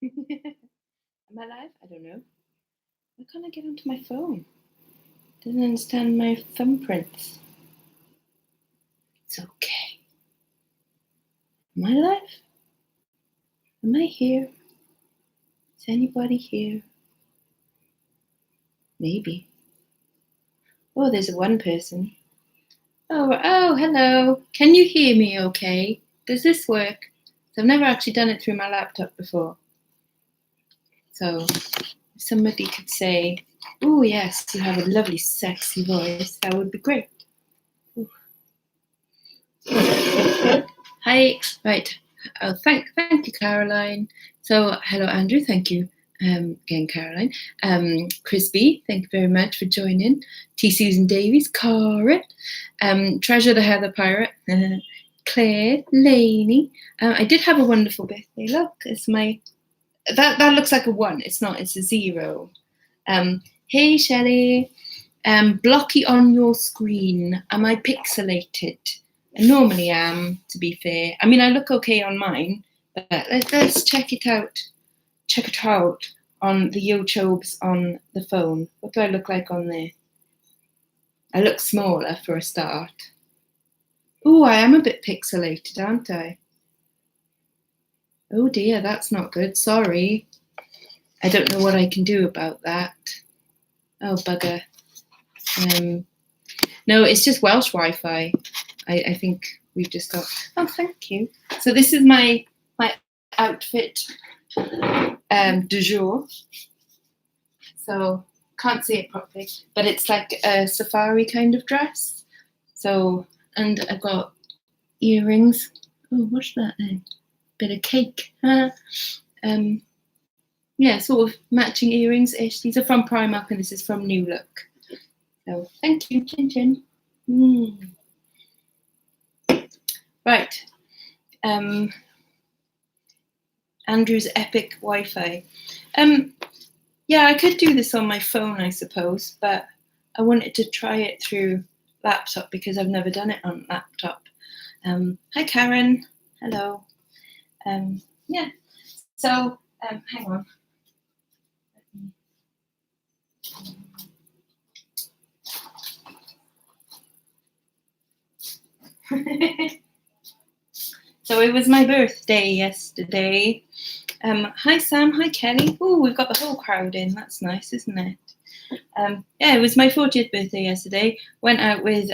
Am I live? I don't know. Why can't I get onto my phone? Didn't understand my thumbprints. It's okay. Am I live? Am I here? Is anybody here? Maybe. Oh, there's one person. Oh, hello. Can you hear me okay? Does this work? So I've never actually done it through my laptop before. So if somebody could say, oh yes, you have a lovely sexy voice, that would be great. Ooh. Hi, right. Oh, thank you, Caroline. So hello, Andrew. Thank you again, Caroline. Chris B, thank you very much for joining. T. Susan Davies, Cara, Treasure the Heather Pirate, Claire, Lainey. I did have a wonderful birthday. Look, it's my that looks like a 1. It's not. It's a 0. Hey, Shelley. Blocky on your screen. Am I pixelated? I normally am, to be fair. I mean, I look okay on mine, but let's check it out. Check it out on the YouTubes on the phone. What do I look like on there? I look smaller for a start. Oh, I am a bit pixelated, aren't I? Oh dear, that's not good. Sorry. I don't know what I can do about that. Oh, bugger. No, it's just Welsh Wi-Fi. I think we've just got. Oh, thank you. So this is my outfit du jour. So can't see it properly, but it's like a safari kind of dress. So, and I've got earrings. Oh, what's that then? Bit of cake. Yeah, sort of matching earrings-ish. These are from Primark and this is from New Look. So thank you, Chin Chin. Right. Andrew's epic Wi-Fi. Yeah, I could do this on my phone, I suppose, but I wanted to try it through laptop because I've never done it on laptop. Hi, Karen. Hello. Yeah. So, hang on. So it was my birthday yesterday. Hi Sam, hi Kelly. Oh, we've got the whole crowd in. That's nice, isn't it? Yeah, it was my 40th birthday yesterday. Went out with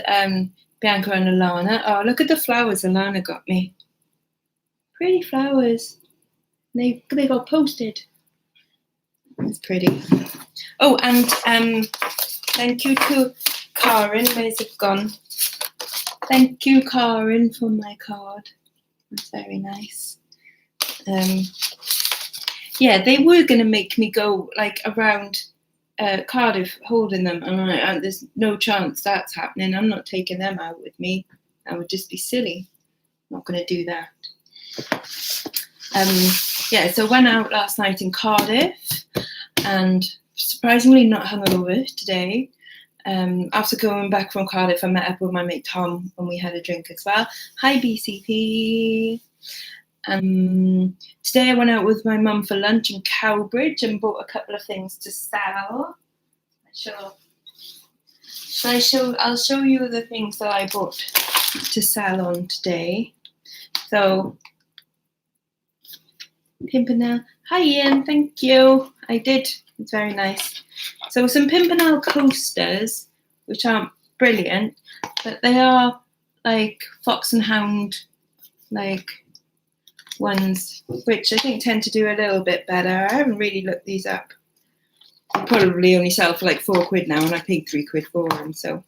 Bianca and Alana. Oh, look at the flowers Alana got me. Pretty flowers. They got posted. It's pretty. Oh, and thank you to Karen. Where's it gone? Thank you, Karen, for my card. That's very nice. Yeah, they were going to make me go like around Cardiff holding them, and there's no chance that's happening. I'm not taking them out with me. That would just be silly. I'm not going to do that. Yeah, so went out last night in Cardiff, and surprisingly not hungover today. After going back from Cardiff, I met up with my mate Tom and we had a drink as well. Hi BCP. Today I went out with my mum for lunch in Cowbridge and bought a couple of things to sell. I'll show you the things that I bought to sell on today. So Pimpernel. Hi Ian, thank you. I did. It's very nice. So some Pimpernel coasters, which aren't brilliant, but they are like Fox and Hound like ones, which I think tend to do a little bit better. I haven't really looked these up. They probably only sell for like £4 now, and I paid £3 for them. So,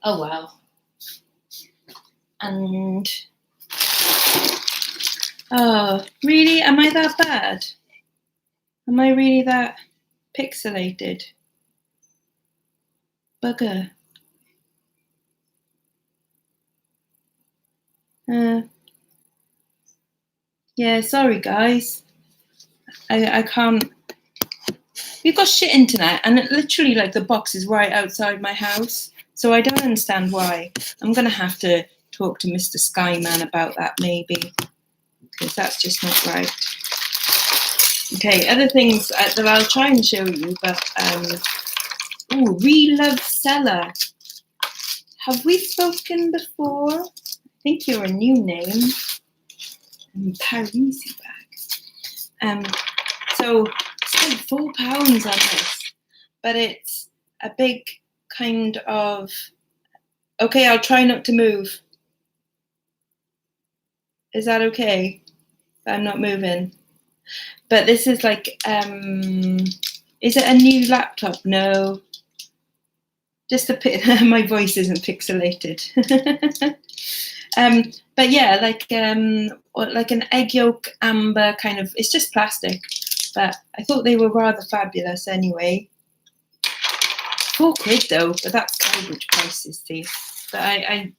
oh well. And oh, really? Am I that bad? Am I really that pixelated? Bugger. Yeah, sorry guys. I can't. We've got shit internet, and it literally like the box is right outside my house, so I don't understand why. I'm gonna have to talk to Mr. Skyman about that maybe. because that's just not right. Okay, other things that I'll try and show you, but Relove Seller. Have we spoken before? I think you're a new name. Parisi bag. So spent £4 on this, but it's a big kind of. Okay, I'll try not to move. Is that okay? I'm not moving. But this is like, is it a new laptop? No. Just my voice isn't pixelated. But yeah, like an egg yolk amber kind of. It's just plastic, but I thought they were rather fabulous anyway. £4 though, but that's Cowbridge prices, see. But I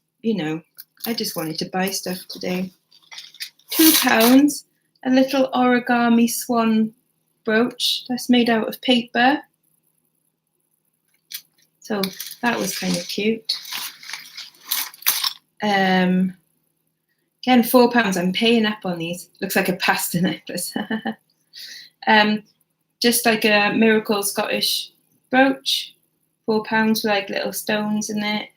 just wanted to buy stuff today. £2, a little origami swan brooch that's made out of paper. So that was kind of cute. Again, £4. I'm paying up on these. Looks like a pasta necklace. Just like a Miracle Scottish brooch. £4 with like little stones in it.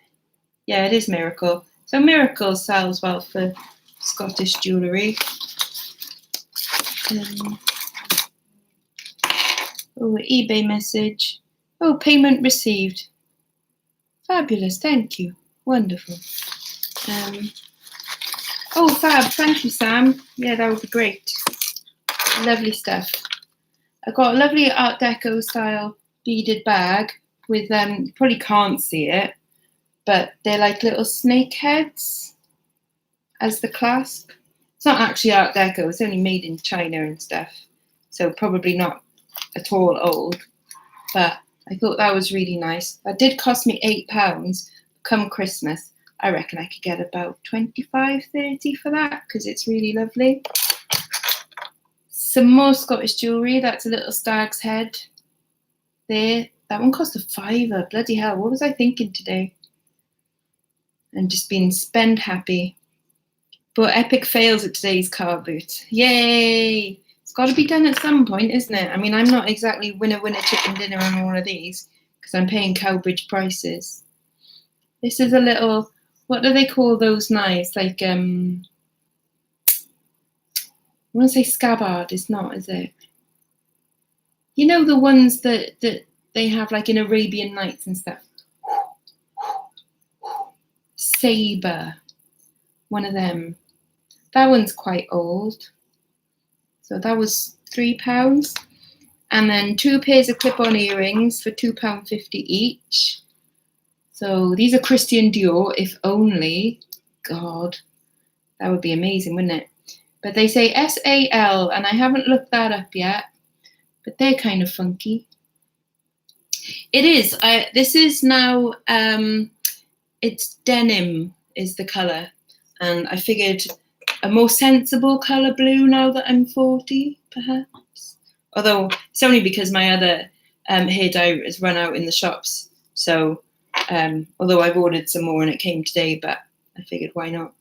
Yeah, it is Miracle. So Miracle sells well for Scottish jewellery. eBay message. Oh, payment received. Fabulous, thank you. Wonderful. Fab, thank you, Sam. Yeah, that would be great. Lovely stuff. I got a lovely Art Deco style beaded bag with, you probably can't see it, but they're like little snake heads as the clasp. It's not actually Art Deco, it's only made in China and stuff. So probably not at all old, but I thought that was really nice. That did cost me £8. Come Christmas, I reckon I could get about 25, 30 for that because it's really lovely. Some more Scottish jewellery. That's a little stag's head there. That one cost £5. Bloody hell, what was I thinking today? And just being spend happy. But epic fails at today's car boot. Yay! It's got to be done at some point, isn't it? I mean, I'm not exactly winner chicken dinner on all of these because I'm paying Cowbridge prices. This is a little, what do they call those knives? Like, I want to say scabbard. It's not, is it? You know the ones that they have like in Arabian Nights and stuff? Sabre. One of them. That one's quite old. So that was £3. And then 2 pairs of clip-on earrings for £2.50 each. So these are Christian Dior, if only. God, that would be amazing, wouldn't it? But they say SAL, and I haven't looked that up yet. But they're kind of funky. It is. This is now, it's denim is the colour. And I figured a more sensible colour blue now that I'm 40, perhaps. Although it's only because my other hair dye has run out in the shops. So, although I've ordered some more and it came today, but I figured why not.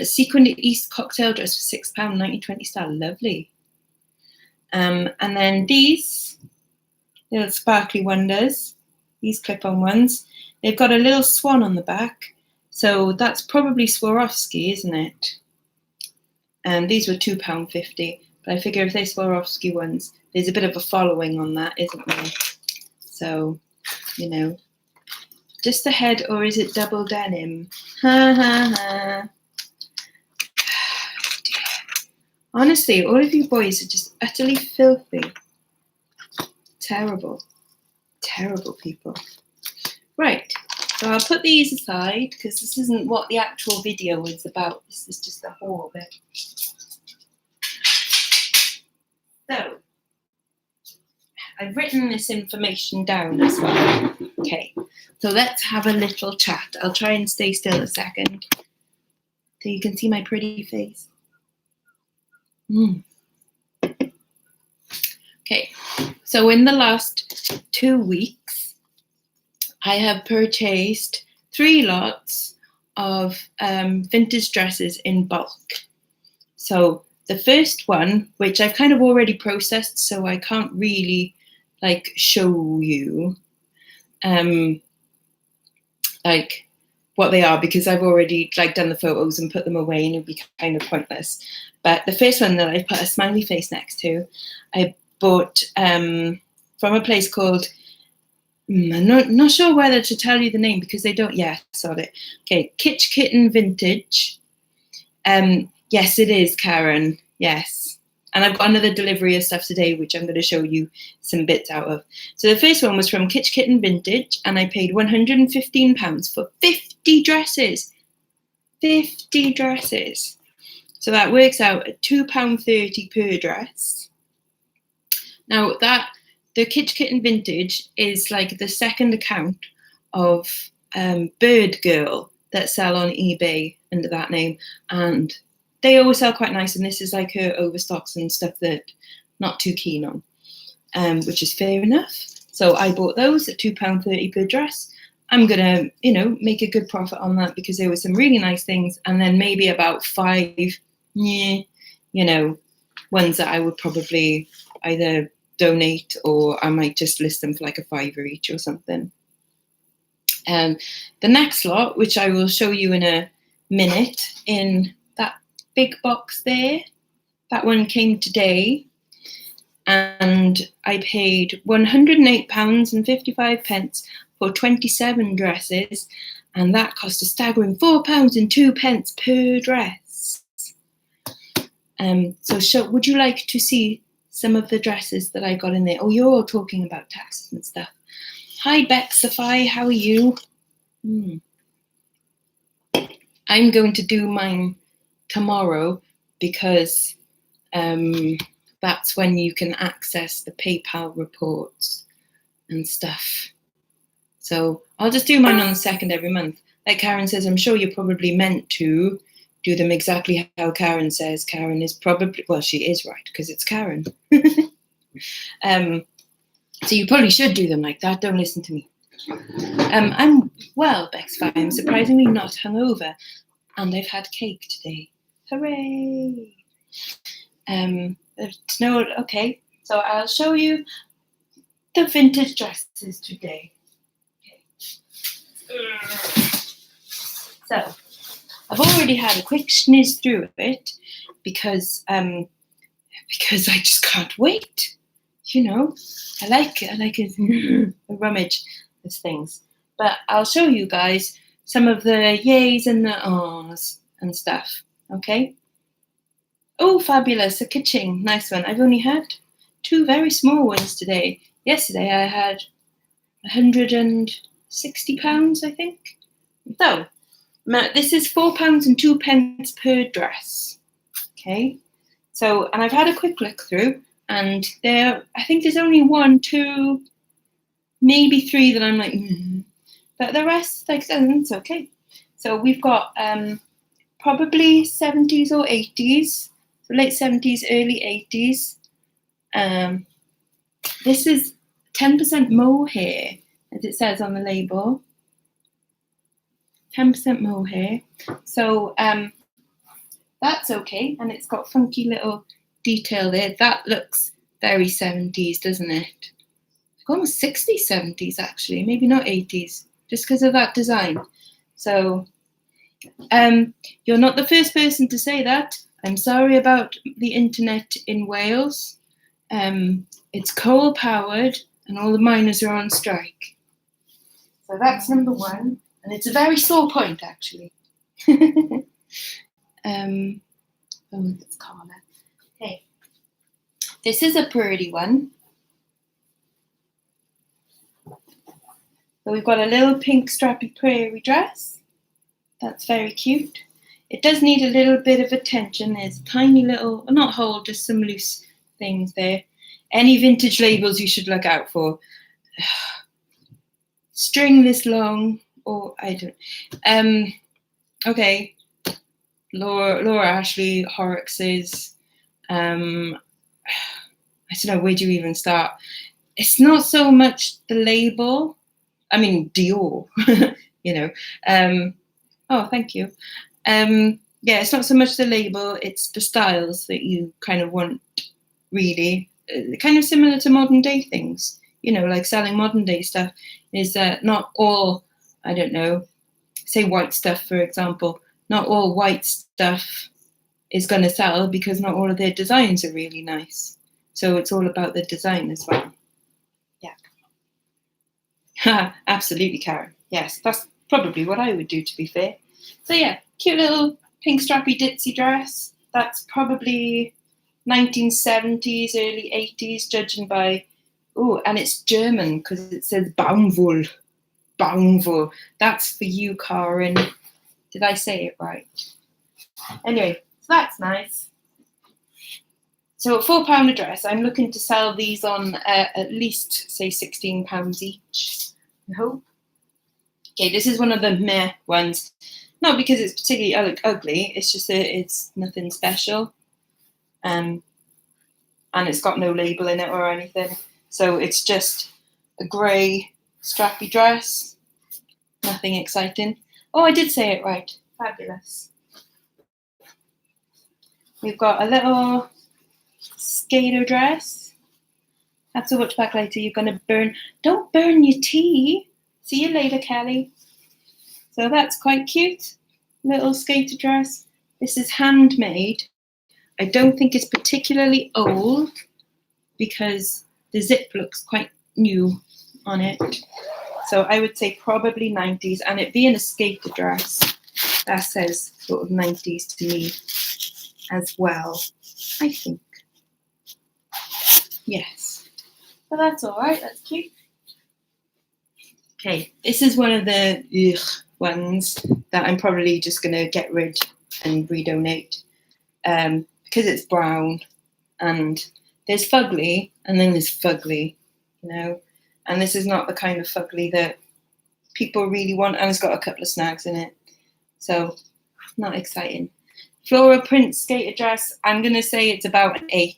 Sequined East cocktail dress for £6, 1920 style. Lovely. And then these little sparkly wonders, these clip-on ones, they've got a little swan on the back. So that's probably Swarovski, isn't it? And these were £2.50. But I figure if they're Swarovski ones, there's a bit of a following on that, isn't there? So, you know, just the head, or is it double denim? Ha ha ha. Honestly, all of you boys are just utterly filthy. Terrible. Terrible people. Right. So I'll put these aside because this isn't what the actual video is about. This is just the haul of it. So I've written this information down as well. Okay, so let's have a little chat. I'll try and stay still a second so you can see my pretty face. Okay, so in the last 2 weeks, I have purchased 3 lots of vintage dresses in bulk. So the first one, which I've kind of already processed, so I can't really like show you like what they are, because I've already like done the photos and put them away, and it'd be kind of pointless. But the first one that I put a smiley face next to, I bought from a place called, I'm not sure whether to tell you the name because they don't. Yeah, saw it. Okay, Kitsch Kitten Vintage. Yes, it is, Karen. Yes. And I've got another delivery of stuff today, which I'm going to show you some bits out of. So the first one was from Kitsch Kitten Vintage, and I paid £115 for 50 dresses. 50 dresses. So that works out at £2.30 per dress. Now, the Kitsch Kitten Vintage is like the second account of Bird Girl that sell on eBay under that name, and they always sell quite nice, and this is like her overstocks and stuff that I'm not too keen on, which is fair enough. So I bought those at £2.30 per dress. I'm gonna, make a good profit on that because there were some really nice things, and then maybe about 5, ones that I would probably either donate or I might just list them for like a £5 each or something. The next lot, which I will show you in a minute, in that big box there, that one came today, and I paid £108.55 for 27 dresses, and that cost a staggering £4.02 per dress. Would you like to see some of the dresses that I got in there? Oh, you're all talking about taxes and stuff. Hi, Bexify, how are you? I'm going to do mine tomorrow because that's when you can access the PayPal reports and stuff. So I'll just do mine on the 2nd every month. Like Karen says, I'm sure you're probably meant to do them exactly how Karen says. Karen is probably, well, she is right because it's Karen. So you probably should do them like that. Don't listen to me. I'm well, Bexify. I'm surprisingly not hungover, and I've had cake today. Hooray! Okay, so I'll show you the vintage dresses today. Okay. So I've already had a quick schniz through it because I just can't wait. I like it. A rummage of things. But I'll show you guys some of the yays and the ahs and stuff. Okay. Oh, fabulous! A kitching, nice one. I've only had 2 very small ones today. Yesterday I had £160, I think. So this is £4.02 per dress. Okay. So, and I've had a quick look through, and I think there's only 1, 2, maybe 3 that I'm like, but the rest, it's okay. So we've got probably 70s or 80s, so late 70s, early 80s. This is 10% mohair, as it says on the label. 10% mohair. So that's okay, and it's got funky little detail there. That looks very 70s, doesn't it? Almost 60s, 70s actually, maybe not 80s, just because of that design. So you're not the first person to say that. I'm sorry about the internet in Wales. It's coal powered and all the miners are on strike. So that's number 1, and it's a very sore point actually. It's Carla. Okay, this is a pretty one. So we've got a little pink strappy prairie dress. That's very cute. It does need a little bit of attention. There's a tiny little, not hole, just some loose things there. Any vintage labels you should look out for. String this long, or I don't. Okay. Laura Ashley Horrocks's. I don't know, where do you even start? It's not so much the label. I mean, Dior, Oh, thank you. yeah, it's not so much the label, it's the styles that you kind of want, really. Kind of similar to modern day things, you know, like selling modern day stuff is that not all, I don't know, say white stuff, for example, not all white stuff is going to sell because not all of their designs are really nice. So it's all about the design as well. Yeah, absolutely, Karen. Yes, that's probably what I would do, to be fair. So yeah, cute little pink strappy ditzy dress. That's probably 1970s, early 80s, judging by, oh, and it's German because it says Baumwoll. Baumwoll. That's for you, Karen. Did I say it right? Anyway, so that's nice. So at £4 a dress, I'm looking to sell these on at least, say, £16 each, I hope. Okay, this is one of the meh ones. Not because it's particularly ugly, it's just that it's nothing special. And it's got no label in it or anything. So it's just a grey strappy dress. Nothing exciting. Oh, I did say it right. Fabulous. We've got a little skater dress. Have to watch back later. You're going to burn. Don't burn your tea. See you later, Kelly. So that's quite cute. Little skater dress. This is handmade. I don't think it's particularly old because the zip looks quite new on it. So I would say probably 90s, and it being a skater dress, that says sort of 90s to me as well, I think. Yes. So that's all right, that's cute. Okay, this is one of the ones that I'm probably just going to get rid and redonate because it's brown, and there's fugly and then there's fugly, you know, and this is not the kind of fugly that people really want, and it's got a couple of snags in it, so not exciting. Floral print skater dress, I'm going to say it's about an 8.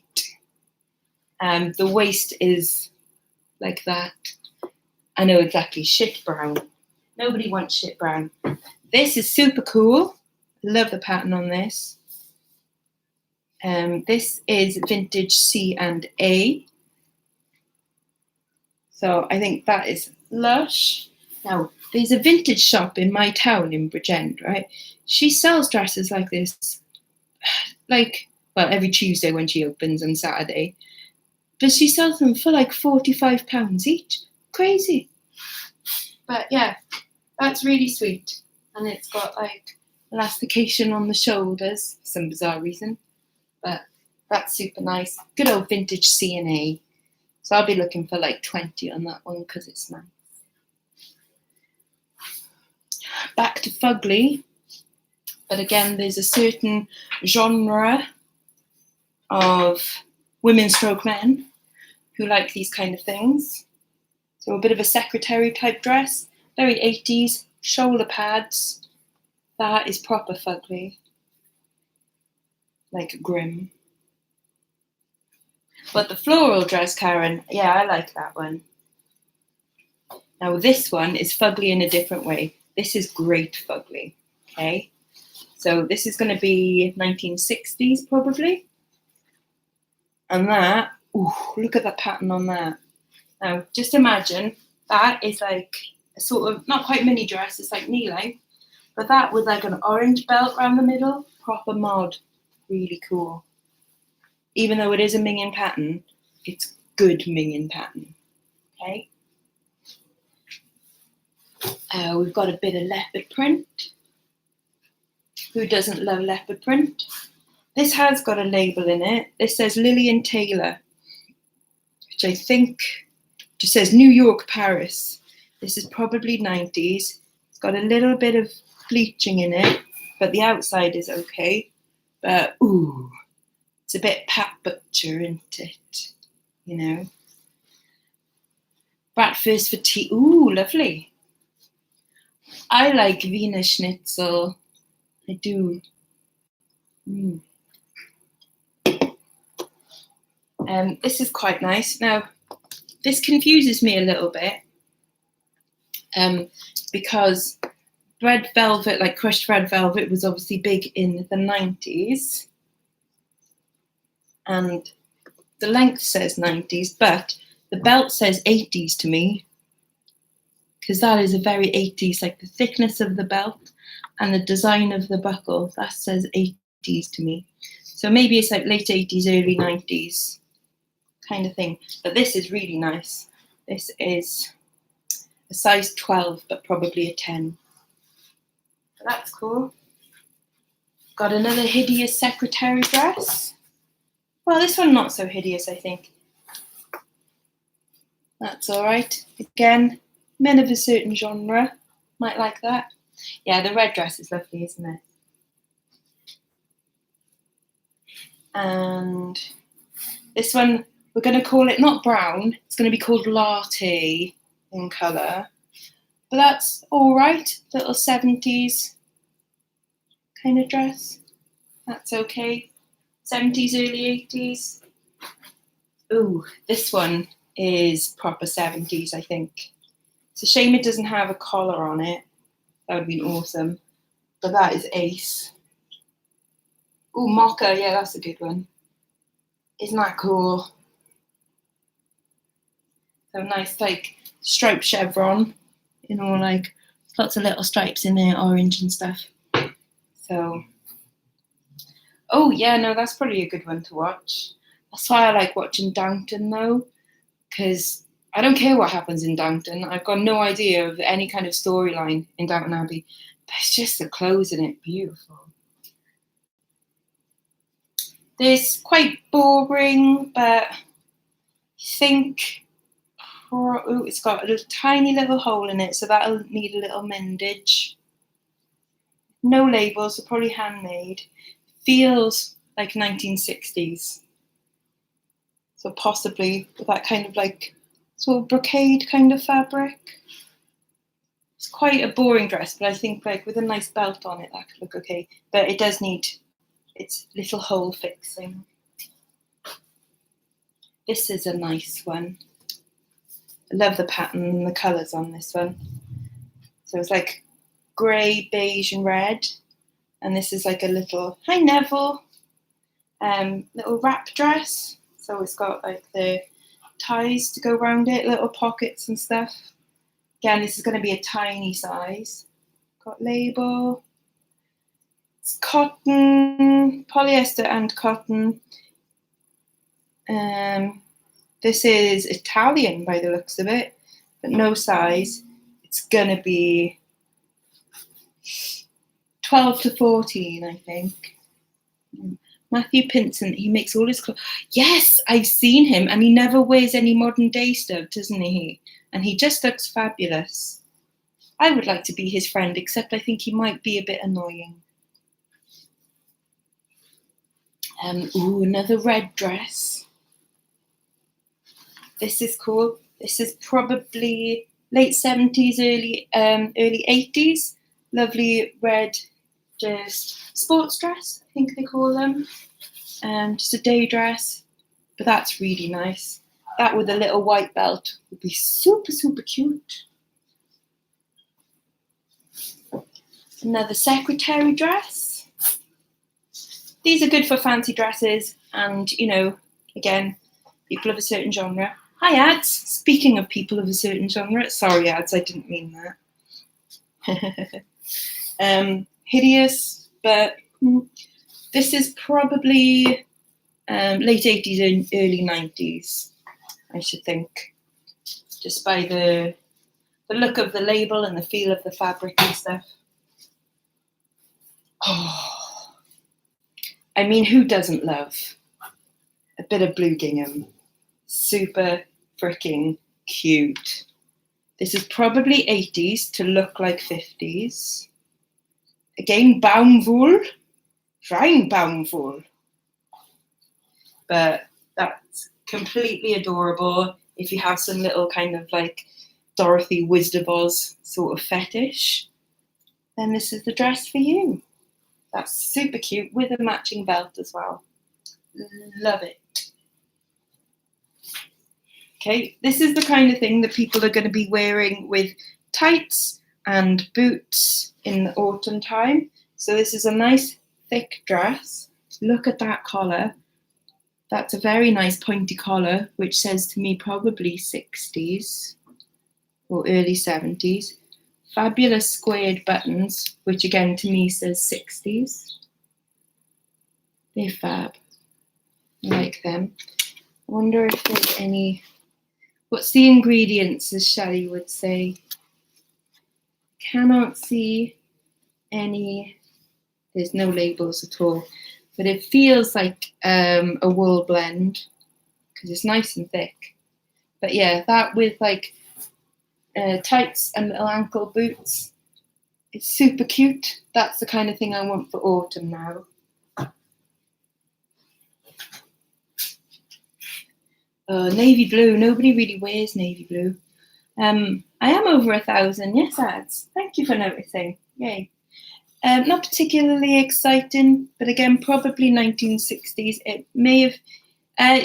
The waist is like that. I know exactly, shit brown. Nobody wants shit brown. This is super cool. Love the pattern on this. This is vintage C&A. So I think that is lush. Now, there's a vintage shop in my town in Bridgend, right? She sells dresses like this, like, well, every Tuesday when she opens and Saturday. But she sells them for like £45 each. Crazy. But yeah, that's really sweet. And it's got like elastication on the shoulders for some bizarre reason. But that's super nice. Good old vintage C&A. So I'll be looking for like 20 on that one because it's nice. Back to fugly. But again, there's a certain genre of women stroke men who like these kind of things. So a bit of a secretary type dress, very 80s, shoulder pads. That is proper fugly. Like grim. But the floral dress, Karen, yeah, I like that one. Now this one is fugly in a different way. This is great fugly, okay? So this is going to be 1960s probably. And that, ooh, look at that pattern on that. Now just imagine that is like a sort of, not quite mini dress, it's like knee length, but that with like an orange belt around the middle, proper mod, really cool. Even though it is a minging pattern, it's good minging pattern, okay? We've got a bit of leopard print. Who doesn't love leopard print? This has got a label in it. This says Lillian Taylor, which I think just says New York, Paris. This is probably 90s. It's got a little bit of bleaching in it, but the outside is okay. But ooh, it's a bit Pat Butcher, isn't it? You know. Bratwurst for tea. Ooh, lovely. I like Wiener Schnitzel. I do. This is quite nice. Now, this confuses me a little bit because red velvet, like crushed red velvet, was obviously big in the 90s. And the length says 90s, but the belt says 80s to me, because that is a very 80s, like the thickness of the belt and the design of the buckle, that says 80s to me. So maybe it's like late 80s, early 90s kind of thing. But this is really nice. This is a size 12, but probably a 10. So that's cool. Got another hideous secretary dress. Well, this one not so hideous, I think. That's all right. Again, men of a certain genre might like that. Yeah, the red dress is lovely, isn't it? And this one, we're going to call it not brown. It's going to be called latte in colour. But that's all right. Little 70s kind of dress. That's okay. 70s, early 80s. Ooh, this one is proper 70s, I think. It's a shame it doesn't have a collar on it. That would have been awesome. But that is ace. Ooh, mocha, yeah, that's a good one. Isn't that cool? So nice, like, striped chevron. You know, like, lots of little stripes in there, orange and stuff. So, oh yeah, no, that's probably a good one to watch. That's why I like watching Downton, though, because I don't care what happens in Downton. I've got no idea of any kind of storyline in Downton Abbey. But it's just the clothes in it, beautiful. This quite boring, but I think it's got a tiny little hole in it, so that'll need a little mendage. No labels, so probably handmade. Feels like 1960s. So possibly with that kind of like sort of brocade kind of fabric. It's quite a boring dress, but I think like with a nice belt on it, that could look okay. But it does need its little hole fixing. This is a nice one. I love the pattern and the colours on this one. So it's like grey, beige and red. And this is like a little, hi Neville, little wrap dress. So it's got like the ties to go around it, little pockets and stuff. Again, this is going to be a tiny size. Got label. It's cotton, polyester and cotton. This is Italian by the looks of it, but no size. It's going to be 12 to 14, I think. Matthew Pinsent, he makes all his clothes. Yes, I've seen him, and he never wears any modern day stuff, doesn't he? And he just looks fabulous. I would like to be his friend, except I think he might be a bit annoying. Ooh, another red dress. This is cool. This is probably late 70s, early 80s. Lovely red, just sports dress, I think they call them. Just a day dress, but that's really nice. That with a little white belt would be super, super cute. Another secretary dress. These are good for fancy dresses and, you know, again, people of a certain genre. Hi, Ads. Speaking of people of a certain genre, sorry, Ads, I didn't mean that. Hideous, but this is probably late 80s and early 90s, I should think, just by the look of the label and the feel of the fabric and stuff. Oh, I mean, who doesn't love a bit of blue gingham? Super freaking cute. This is probably 80s to look like 50s. Again, Baumwoll, rein Baumwoll. But that's completely adorable. If you have some little kind of like Dorothy Wizard of Oz sort of fetish, then this is the dress for you. That's super cute with a matching belt as well. Love it. Okay, this is the kind of thing that people are going to be wearing with tights and boots in the autumn time. So this is a nice thick dress. Look at that collar. That's a very nice pointy collar, which says to me probably 60s or early 70s. Fabulous squared buttons, which again to me says 60s. They're fab. I like them. I wonder if there's any, what's the ingredients, as Shelley would say? Cannot see any, there's no labels at all, but it feels like a wool blend because it's nice and thick. But yeah, that with like tights and little ankle boots, it's super cute. That's the kind of thing I want for autumn now. Navy blue, nobody really wears navy blue. I am over 1,000, yes ads. Thank you for noticing, yay. Not particularly exciting, but again, probably 1960s. It may have,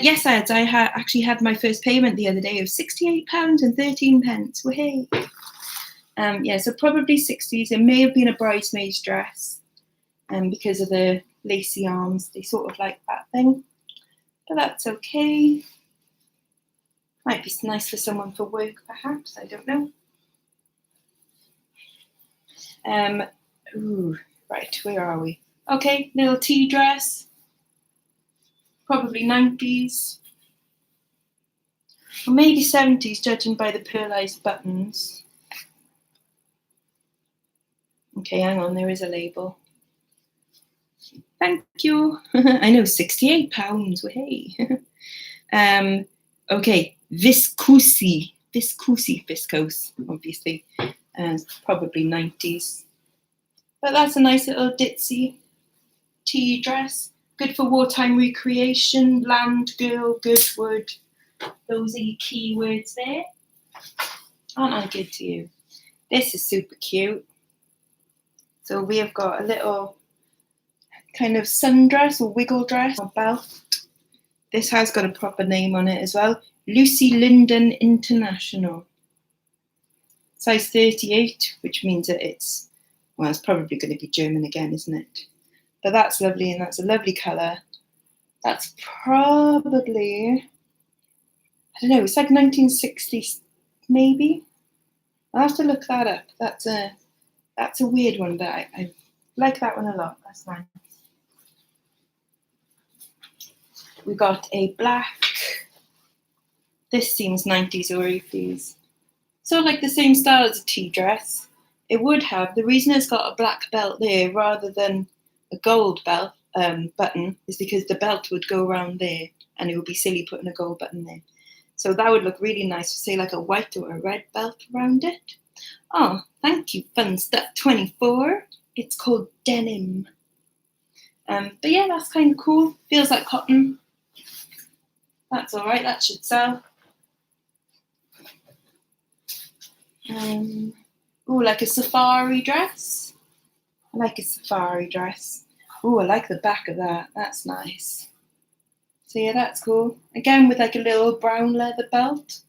yes ads, I actually had my first payment the other day of £68.13, wahey. Yeah, so probably 60s. It may have been a bridesmaid's dress because of the lacy arms. They sort of like that thing, but that's okay. Might be nice for someone for work, perhaps. I don't know. Ooh, right, where are we? Okay, little tea dress. Probably 90s. Or maybe 70s, judging by the pearlized buttons. Okay, hang on, there is a label. Thank you. I know, £68, hey. Okay, viscose, obviously, probably 90s. But that's a nice little ditzy tea dress. Good for wartime recreation, land, girl, good wood. Those are your keywords there. Aren't I good to you? This is super cute. So we have got a little kind of sundress or wiggle dress or belt. This has got a proper name on it as well. Lucy Linden International. Size 38, which means that it's, well, it's probably going to be German again, isn't it? But that's lovely, and that's a lovely colour. That's probably, I don't know, it's like 1960s, maybe. I'll have to look that up. That's a weird one, but I like that one a lot. That's nice. We got a black, this seems 90s or 80s. So like the same style as a tea dress. It would have, the reason it's got a black belt there rather than a gold belt button is because the belt would go around there and it would be silly putting a gold button there. So that would look really nice, say like a white or a red belt around it. Oh, thank you, Fun Stuff 24. It's called denim. But yeah, that's kind of cool. Feels like cotton. That's all right, that should sell. Oh, like a safari dress. I like a safari dress. Oh, I like the back of that. That's nice. So yeah, that's cool. Again, with like a little brown leather belt.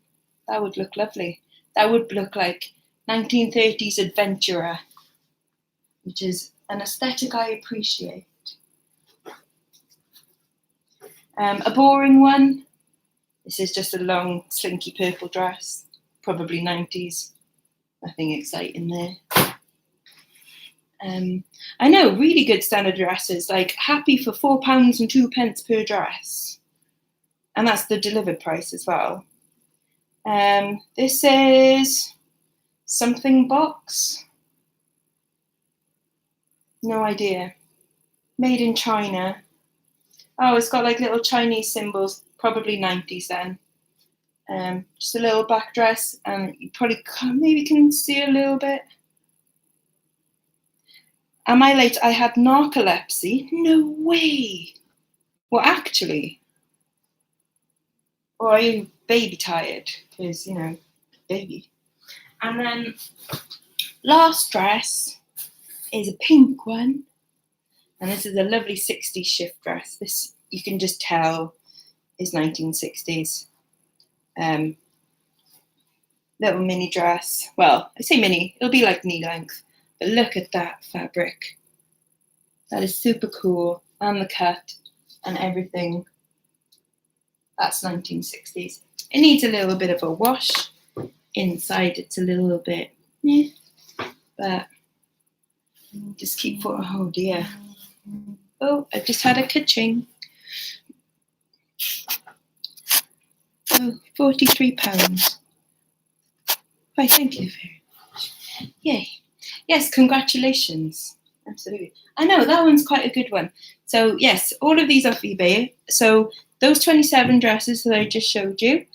That would look lovely. That would look like 1930s adventurer, which is an aesthetic I appreciate. A boring one. This is just a long, slinky purple dress. Probably 90s. Nothing exciting there. I know, really good standard dresses, like happy for £4.02 per dress. And that's the delivered price as well. This is something box. No idea. Made in China. Oh, it's got like little Chinese symbols, probably 90s then. Just a little black dress, and you probably maybe can see a little bit. Am I late? I had narcolepsy. No way. Well, actually. Or are you baby tired? Because, you know, baby. And then last dress is a pink one. And this is a lovely 60s shift dress. This, you can just tell, is 1960s. little mini dress. Well, I say mini, it'll be like knee length, but look at that fabric. That is super cool, and the cut and everything. That's 1960s. It needs a little bit of a wash. Inside it's a little bit, but just keep for, oh dear. Oh, I just had a ka-ching. Oh, £43. Why, thank you very much. Yay. Yes, congratulations. Absolutely. I know, that one's quite a good one. So yes, all of these off eBay. So those 27 dresses that I just showed you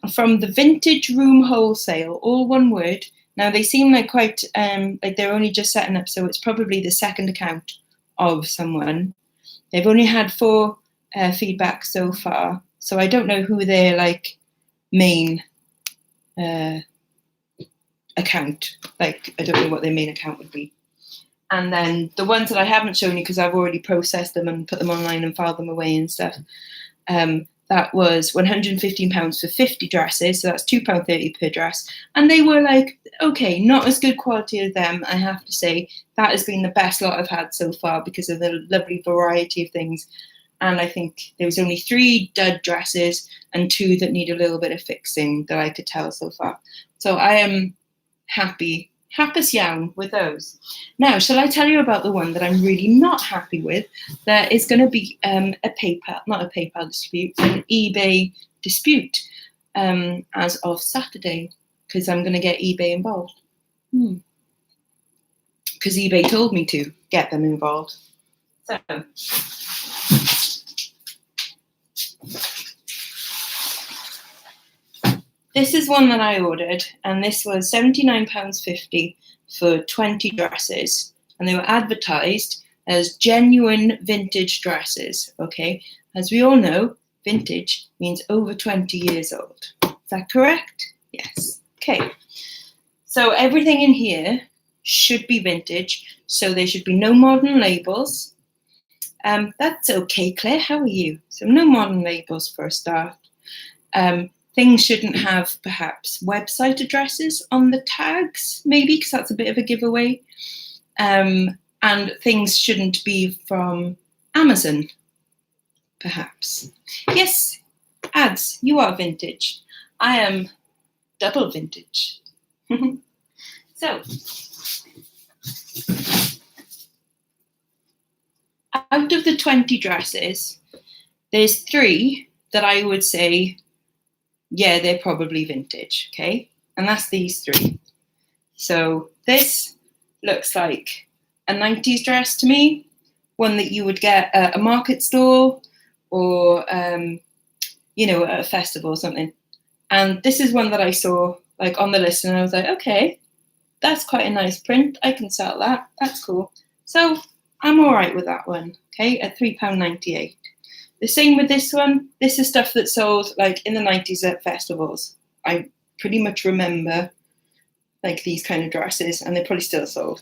are from the Vintage Room Wholesale, all one word. Now they seem like quite, like they're only just setting up, so it's probably the second account of someone. They've only had 4 feedback so far, so I don't know who their like main account, like I don't know what their main account would be. And then the ones that I haven't shown you because I've already processed them and put them online and filed them away and stuff, that was £115 for 50 dresses, so that's £2.30 per dress. And they were like, okay, not as good quality as them, I have to say. That has been the best lot I've had so far because of the lovely variety of things. And I think there was only 3 dud dresses and 2 that need a little bit of fixing that I could tell so far. So I am happy yawn with those. Now, shall I tell you about the one that I'm really not happy with? That is going to be not a PayPal dispute, but an eBay dispute as of Saturday, because I'm going to get eBay involved. Because eBay told me to get them involved. So, this is one that I ordered, and this was £79.50 for 20 dresses, and they were advertised as genuine vintage dresses, okay? As we all know, vintage means over 20 years old. Is that correct? Yes. Okay. So everything in here should be vintage, so there should be no modern labels. That's okay, Claire, how are you? So no modern labels for a start. Things shouldn't have perhaps website addresses on the tags, maybe, because that's a bit of a giveaway. And things shouldn't be from Amazon, perhaps. Yes, ads, you are vintage. I am double vintage. So, out of the 20 dresses, there's 3 that I would say, yeah, they're probably vintage, okay? And that's these 3. So this looks like a 90s dress to me, one that you would get at a market stall or, you know, at a festival or something. And this is one that I saw like on the list and I was like, okay, that's quite a nice print. I can sell that. That's cool. So I'm all right with that one, okay, at £3.98. The same with this one. This is stuff that sold like in the 90s at festivals. I pretty much remember like these kind of dresses, and they probably still sold.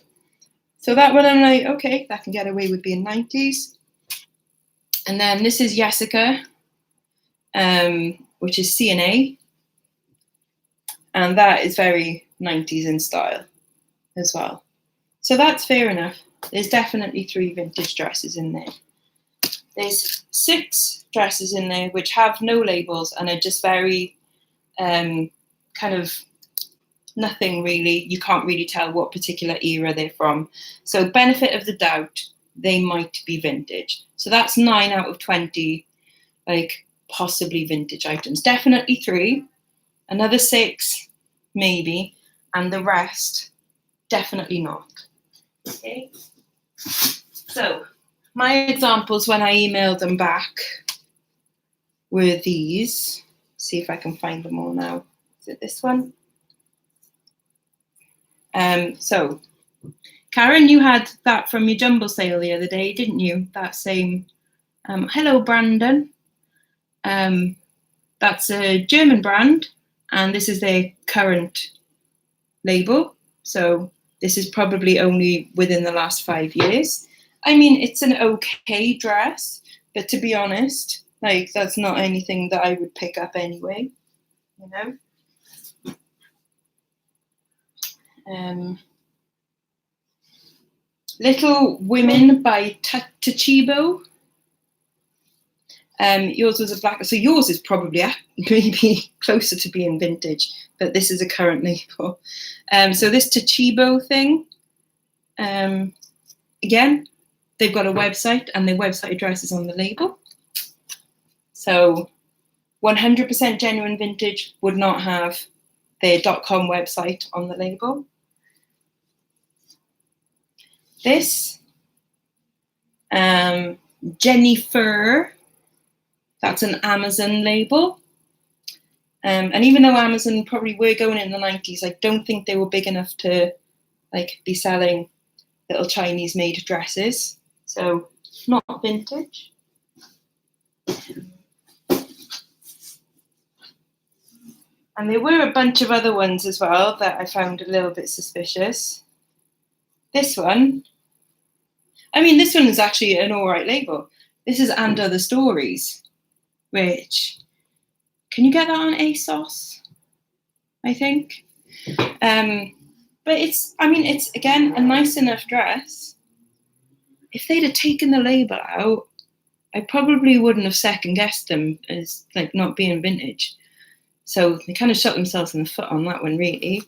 So that one I'm like, okay, that can get away with being 90s. And then this is Jessica, which is C&A. And that is very 90s in style as well. So that's fair enough. There's definitely 3 vintage dresses in there. There's 6 dresses in there which have no labels and are just very kind of nothing really. You can't really tell what particular era they're from. So benefit of the doubt, they might be vintage. So that's 9 out of 20, like possibly vintage items. Definitely 3, another 6, maybe, and the rest, definitely not. Okay. So my examples when I emailed them back were these. See if I can find them all now. Is it this one? So, Karen, you had that from your jumble sale the other day, didn't you? That same. Hello, Brandon. That's a German brand, and this is their current label. So this is probably only within the last 5 years. I mean, it's an okay dress, but to be honest, like that's not anything that I would pick up anyway, you know? Little Women by Tachibo. Yours was a black, so yours is probably maybe closer to being vintage, but this is a current label. So this Tachibo thing, again, they've got a website and their website address is on the label. So 100% genuine vintage would not have their .com website on the label. This, Jennifer, that's an Amazon label. And even though Amazon probably were going in the 90s, I don't think they were big enough to like be selling little Chinese made dresses. So not vintage. And there were a bunch of other ones as well that I found a little bit suspicious. This one, I mean, this one is actually an all right label. This is And Other Stories, which, can you get that on ASOS? I think. But it's, I mean, it's, again, a nice enough dress. If they'd have taken the label out, I probably wouldn't have second guessed them as like not being vintage. So they kind of shot themselves in the foot on that one, really.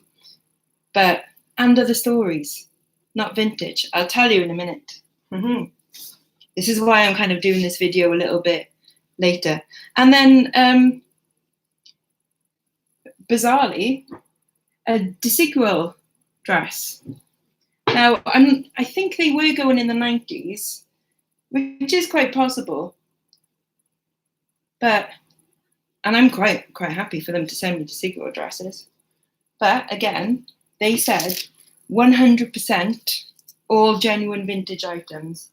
But And Other Stories, not vintage. I'll tell you in a minute. This is why I'm kind of doing this video a little bit later. And then, bizarrely, a Desigual dress. Now, I think they were going in the 90s, which is quite possible. But, and I'm quite happy for them to send me Desigual dresses. But again, they said 100% all genuine vintage items.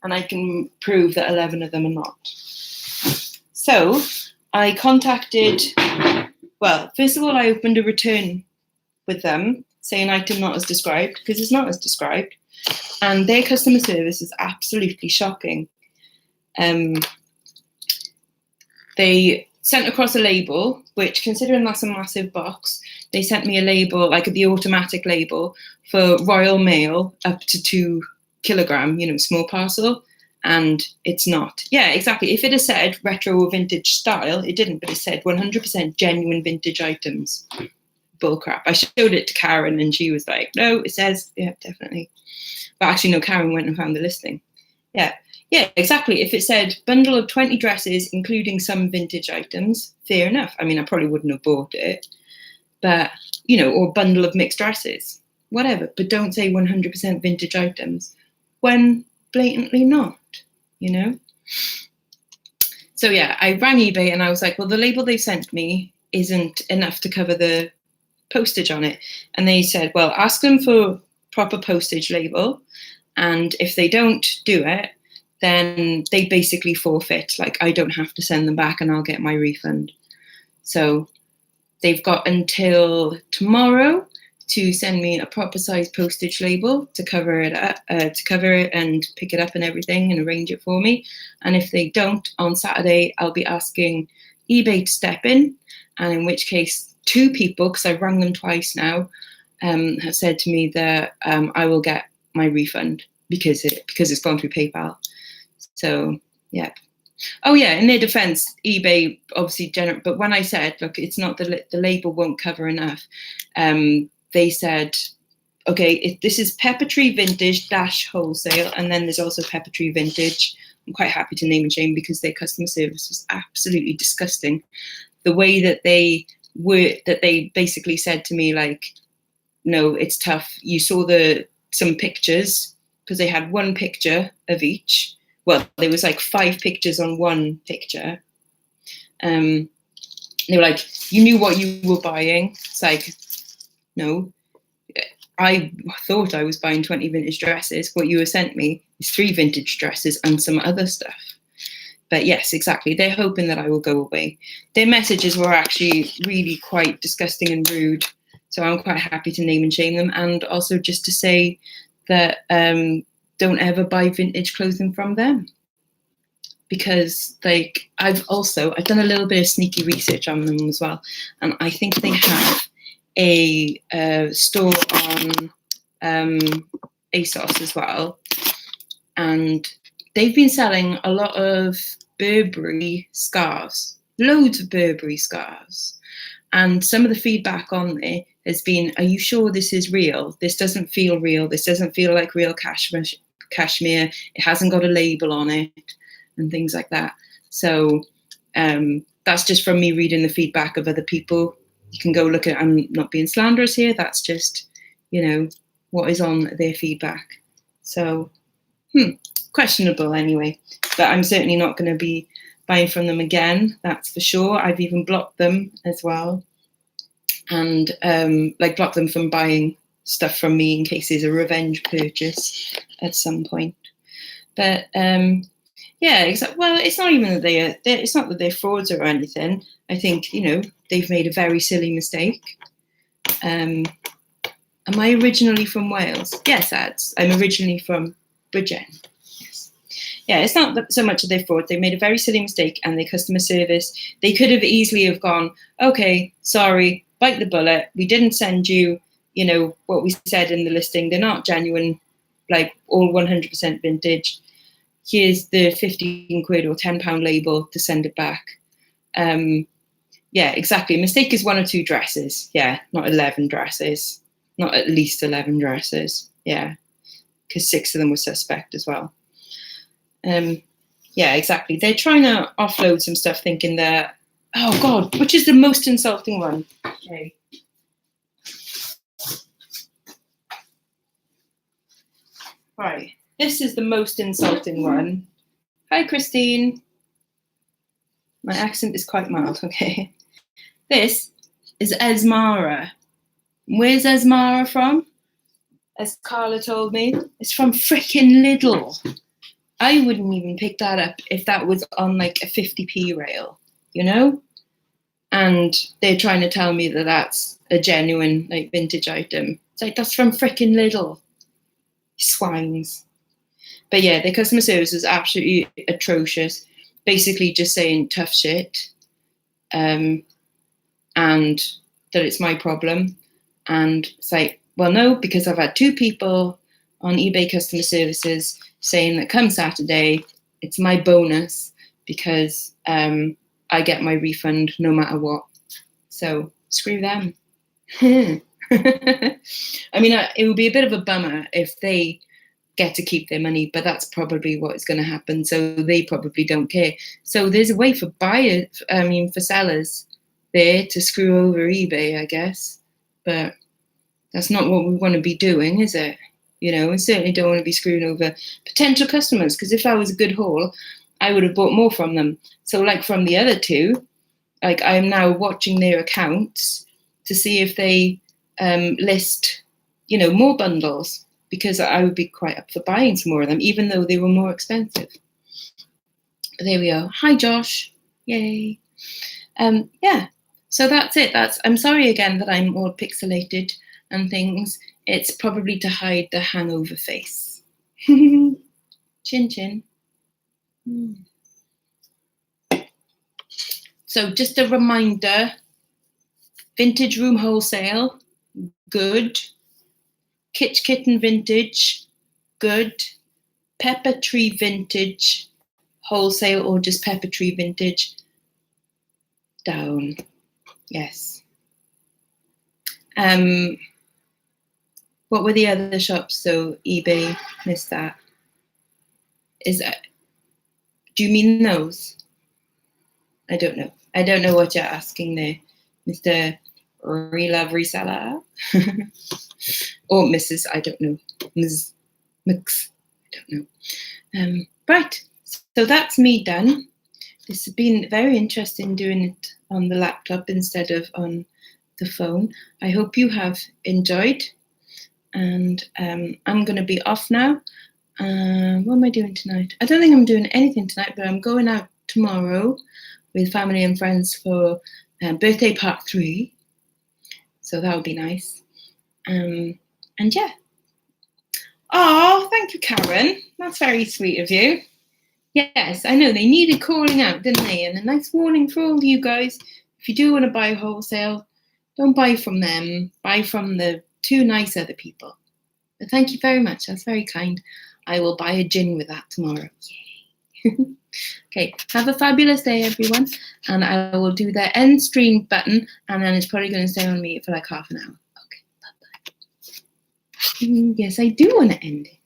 And I can prove that 11 of them are not. So I contacted, well, first of all, I opened a return with them saying item not as described, because it's not as described. And their customer service is absolutely shocking. They sent across a label, which, considering that's a massive box, they sent me a label, like the automatic label, for Royal Mail up to 2 kilogram, you know, small parcel, and it's not. Yeah, exactly. If it had said retro or vintage style, it didn't, but it said 100% genuine vintage items. Bullcrap. I showed it to Karen and she was like, no, it says, yeah, definitely. But actually, no, Karen went and found the listing. Yeah, exactly. If it said bundle of 20 dresses, including some vintage items, fair enough. I mean, I probably wouldn't have bought it, but, you know, or bundle of mixed dresses, whatever. But don't say 100% vintage items when blatantly not, you know? So yeah, I rang eBay and I was like, well, the label they sent me isn't enough to cover the postage on it. And they said, well, ask them for proper postage label. And if they don't do it, then they basically forfeit. Like, I don't have to send them back and I'll get my refund. So they've got until tomorrow to send me a proper size postage label to cover it up, and pick it up and everything and arrange it for me. And if they don't, on Saturday, I'll be asking eBay to step in, and in which case 2 people, because I've rang them twice now, have said to me that I will get my refund because it's gone through PayPal. So yeah. Oh yeah, in their defense, eBay obviously but when I said, look, it's not the label won't cover enough, they said, okay, this is Pepper Tree Vintage - wholesale, and then there's also Pepper Tree Vintage. I'm quite happy to name and shame because their customer service was absolutely disgusting. The way that they basically said to me, like, no, it's tough. You saw some pictures, because they had one picture of each. Well, there was like 5 pictures on one picture. They were like, you knew what you were buying. It's like, no, I thought I was buying 20 vintage dresses. What you have sent me is 3 vintage dresses and some other stuff. But yes, exactly. They're hoping that I will go away. Their messages were actually really quite disgusting and rude. So I'm quite happy to name and shame them. And also just to say that don't ever buy vintage clothing from them. Because like I've done a little bit of sneaky research on them as well. And I think they have a store on ASOS as well, and they've been selling a lot of Burberry scarves, loads of Burberry scarves. And some of the feedback on there has been, are you sure this is real? This doesn't feel real. This doesn't feel like real cashmere. It hasn't got a label on it and things like that. So that's just from me reading the feedback of other people. You can go look at it. I'm not being slanderous here. That's just, what is on their feedback. So, questionable anyway. But I'm certainly not going to be buying from them again, that's for sure. I've even blocked them as well, and blocked them from buying stuff from me in case there's a revenge purchase at some point. But yeah, exactly. Well, it's not even that it's not that they're frauds or anything. I think they've made a very silly mistake. Am I originally from Wales? Yes, I'm originally from Bridgend. Yeah, it's not so much of their fraud. They made a very silly mistake, and their customer service, they could have easily have gone, okay, sorry, bite the bullet. We didn't send you, what we said in the listing. They're not genuine, like all 100% vintage. Here's the 15 quid or £10 label to send it back. Yeah, exactly. A mistake is 1 or 2 dresses. Yeah, not 11 dresses. Not at least 11 dresses. Yeah, because 6 of them were suspect as well. Yeah, exactly. They're trying to offload some stuff thinking that, oh God, which is the most insulting one? Okay. Right, this is the most insulting one. Hi, Christine. My accent is quite mild, okay. This is Esmara. Where's Esmara from? As Carla told me, it's from frickin' Lidl. I wouldn't even pick that up if that was on like a 50p rail, And they're trying to tell me that that's a genuine like vintage item. It's like, that's from frickin' Lidl. Swines. But yeah, their customer service is absolutely atrocious. Basically just saying tough shit. And that it's my problem. And it's like, well, no, because I've had 2 people on eBay customer services saying that come Saturday, it's my bonus because I get my refund no matter what. So screw them. I mean, it would be a bit of a bummer if they get to keep their money, but that's probably what is going to happen. So they probably don't care. So there's a way for for sellers there to screw over eBay, I guess. But that's not what we want to be doing, is it? We certainly don't want to be screwing over potential customers, because if I was a good haul, I would have bought more from them. So like from the other 2, like I'm now watching their accounts to see if they list, more bundles, because I would be quite up for buying some more of them, even though they were more expensive. But there we are. Hi, Josh. Yay. Yeah, so that's it. I'm sorry again that I'm all pixelated and things. It's probably to hide the hangover face. Chin chin. So just a reminder, Vintage Room Wholesale, good. Kitsch Kitten Vintage, good. Pepper Tree Vintage, wholesale or just Pepper Tree Vintage, down. Yes. What were the other shops? So eBay, missed that. Do you mean those? I don't know. I don't know what you're asking there, Mr. Relove Reseller. Or Mrs. I don't know. Ms. Mix. I don't know. Right. So that's me done. This has been very interesting doing it on the laptop instead of on the phone. I hope you have enjoyed. And I'm going to be off now. What am I doing tonight? I don't think I'm doing anything tonight, but I'm going out tomorrow with family and friends for birthday part 3. So that would be nice. And yeah. Oh, thank you, Karen. That's very sweet of you. Yes, I know they needed calling out, didn't they? And a nice warning for all you guys. If you do want to buy wholesale, Don't buy from them. Buy from the 2 nice other people. But thank you very much. That's very kind. I will buy a gin with that tomorrow. Yay. Okay, have a fabulous day, everyone. And I will do the end stream button, and then it's probably going to stay on me for like half an hour. Okay, bye-bye. Yes, I do want to end it.